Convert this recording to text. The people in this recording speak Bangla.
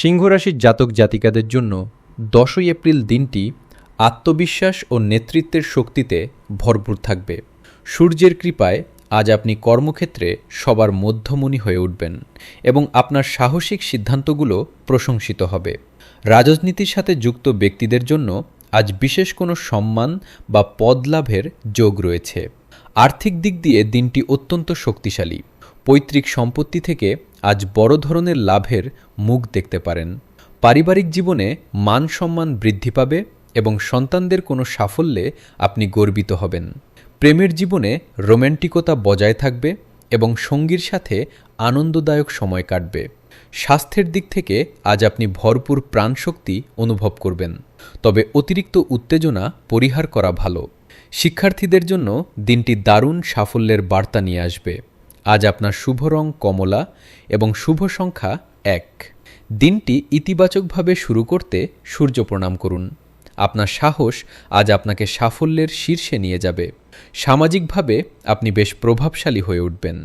সিংহরাশির জাতক জাতিকাদের জন্য 10ই এপ্রিল দিনটি আত্মবিশ্বাস ও নেতৃত্বের শক্তিতে ভরপুর থাকবে। সূর্যের কৃপায় আজ আপনি কর্মক্ষেত্রে সবার মধ্যমণি হয়ে উঠবেন এবং আপনার সাহসিক সিদ্ধান্তগুলো প্রশংসিত হবে। রাজনীতির সাথে যুক্ত ব্যক্তিদের জন্য আজ বিশেষ কোনো সম্মান বা পদ লাভের যোগ রয়েছে। আর্থিক দিক দিয়ে দিনটি অত্যন্ত শক্তিশালী। পৈতৃক সম্পত্তি থেকে আজ বড় ধরনের লাভের মুখ দেখতে পারেন। পারিবারিক জীবনে মান সম্মান বৃদ্ধি পাবে এবং সন্তানদের কোনো সাফল্যে আপনি গর্বিত হবেন। প্রেমের জীবনে রোম্যান্টিকতা বজায় থাকবে এবং সঙ্গীর সাথে আনন্দদায়ক সময় কাটবে। স্বাস্থ্যের দিক থেকে আজ আপনি ভরপুর প্রাণশক্তি অনুভব করবেন, তবে অতিরিক্ত উত্তেজনা পরিহার করা ভালো। শিক্ষার্থীদের জন্য দিনটি দারুণ সাফল্যের বার্তা নিয়ে আসবে। আজ আপনার শুভ রং কমলা এবং শুভ সংখ্যা 1। দিনটি ইতিবাচকভাবে শুরু করতে সূর্য প্রণাম করুন। আপনার সাহস আজ আপনাকে সাফল্যের শীর্ষে নিয়ে যাবে। সামাজিকভাবে আপনি বেশ প্রভাবশালী হয়ে উঠবেন।